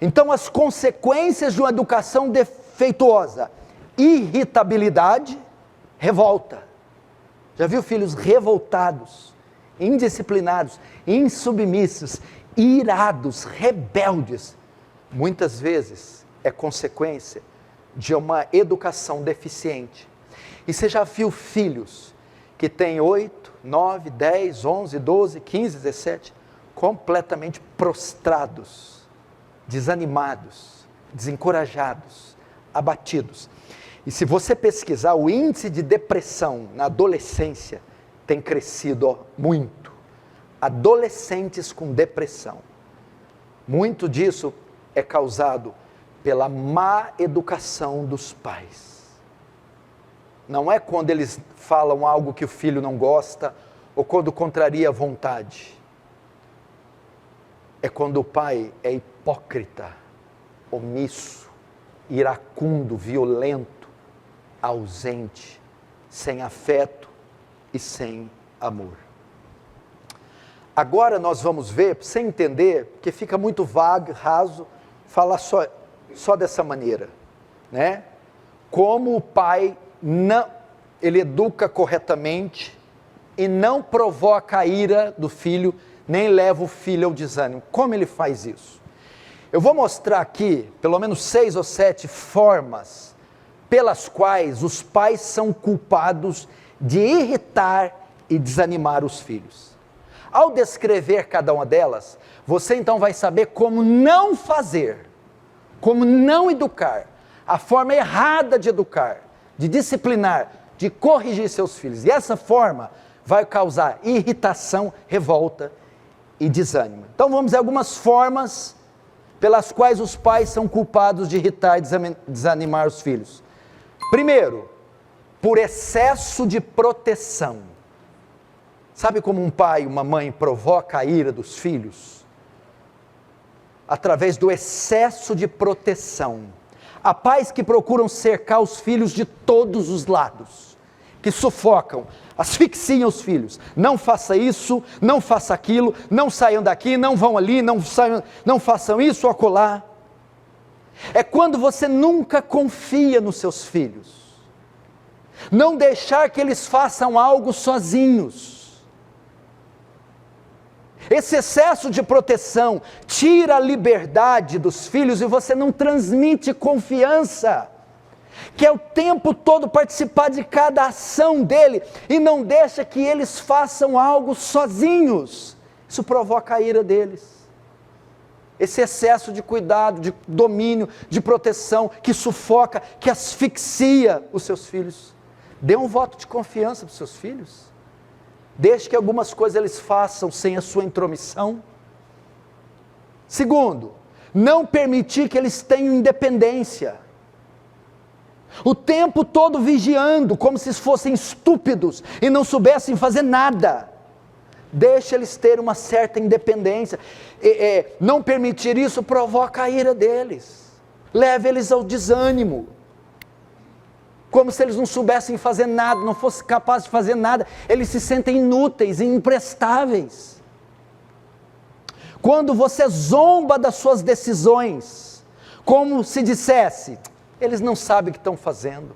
Então, as consequências de uma educação defeituosa: irritabilidade, revolta. Já viu filhos revoltados, indisciplinados, insubmissos, irados, rebeldes? Muitas vezes é consequência de uma educação deficiente. E você já viu filhos que têm 8, 9, 10, 11, 12, 15, 17, completamente prostrados, desanimados, desencorajados, abatidos. E se você pesquisar, o índice de depressão na adolescência tem crescido muito. Adolescentes com depressão. Muito disso é causado pela má educação dos pais. Não é quando eles falam algo que o filho não gosta, ou quando contraria a vontade. É quando o pai é hipócrita, omisso, iracundo, violento, ausente, sem afeto e sem amor. Agora nós vamos ver, para você entender, porque fica muito vago, raso, falar só dessa maneira, né? Como o pai ele educa corretamente e não provoca a ira do filho, nem leva o filho ao desânimo. Como ele faz isso? Eu vou mostrar aqui, pelo menos 6 ou 7 formas pelas quais os pais são culpados de irritar e desanimar os filhos. Ao descrever cada uma delas, você então vai saber como não fazer, como não educar, a forma errada de educar, de disciplinar, de corrigir seus filhos. E essa forma vai causar irritação, revolta e desânimo. Então vamos ver algumas formas pelas quais os pais são culpados de irritar e desanimar os filhos. Primeiro, por excesso de proteção. Sabe como um pai e uma mãe provoca a ira dos filhos? Através do excesso de proteção. Há pais que procuram cercar os filhos de todos os lados, que sufocam, asfixiam os filhos. Não faça isso, não faça aquilo, não saiam daqui, não vão ali, não façam isso ou acolá. É quando você nunca confia nos seus filhos. Não deixar que eles façam algo sozinhos. Esse excesso de proteção tira a liberdade dos filhos e você não transmite confiança, que é o tempo todo participar de cada ação dele e não deixa que eles façam algo sozinhos. Isso provoca a ira deles. Esse excesso de cuidado, de domínio, de proteção, que sufoca, que asfixia os seus filhos. Dê um voto de confiança para os seus filhos. Deixe que algumas coisas eles façam sem a sua intromissão. Segundo, não permitir que eles tenham independência. O tempo todo vigiando, como se fossem estúpidos e não soubessem fazer nada. Deixe eles terem uma certa independência. Não permitir isso provoca a ira deles. Leve eles ao desânimo. Como se eles não soubessem fazer nada, não fossem capazes de fazer nada. Eles se sentem inúteis e imprestáveis. Quando você zomba das suas decisões, como se dissesse, eles não sabem o que estão fazendo.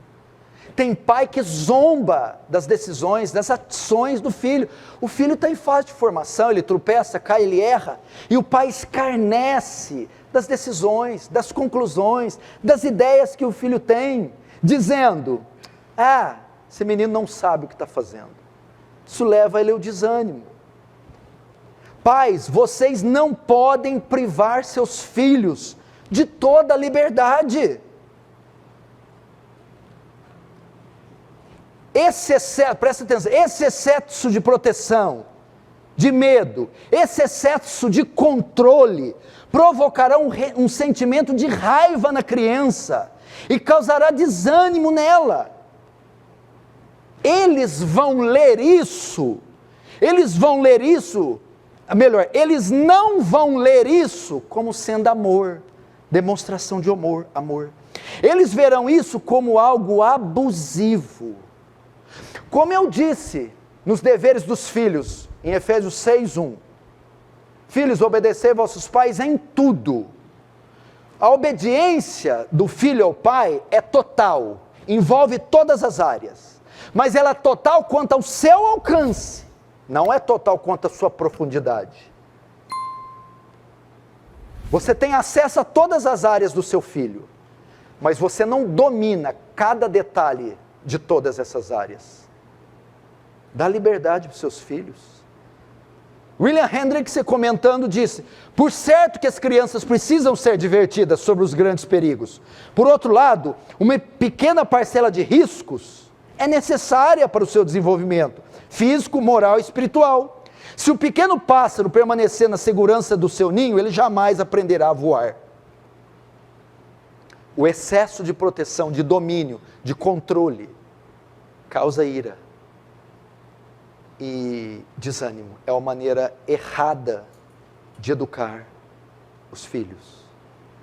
Tem pai que zomba das decisões, das ações do filho. O filho está em fase de formação, ele tropeça, cai, ele erra. E o pai escarnece das decisões, das conclusões, das ideias que o filho tem. Dizendo, esse menino não sabe o que está fazendo. Isso leva ele ao desânimo. Pais, vocês não podem privar seus filhos de toda a liberdade. Presta atenção, esse excesso de proteção, de medo, esse excesso de controle, provocará um sentimento de raiva na criança e causará desânimo nela. Eles não vão ler isso como sendo amor, demonstração de amor. Eles verão isso como algo abusivo. Como eu disse nos deveres dos filhos, em Efésios 6:1, filhos, obedecei vossos pais em tudo, A obediência do filho ao pai é total, envolve todas as áreas, mas ela é total quanto ao seu alcance, não é total quanto à sua profundidade. Você tem acesso a todas as áreas do seu filho, mas você não domina cada detalhe de todas essas áreas. Dá liberdade para os seus filhos. William Hendricks, comentando, disse: por certo que as crianças precisam ser divertidas sobre os grandes perigos. Por outro lado, uma pequena parcela de riscos é necessária para o seu desenvolvimento físico, moral e espiritual. Se o pequeno pássaro permanecer na segurança do seu ninho, ele jamais aprenderá a voar. O excesso de proteção, de domínio, de controle, causa ira e desânimo. É uma maneira errada de educar os filhos.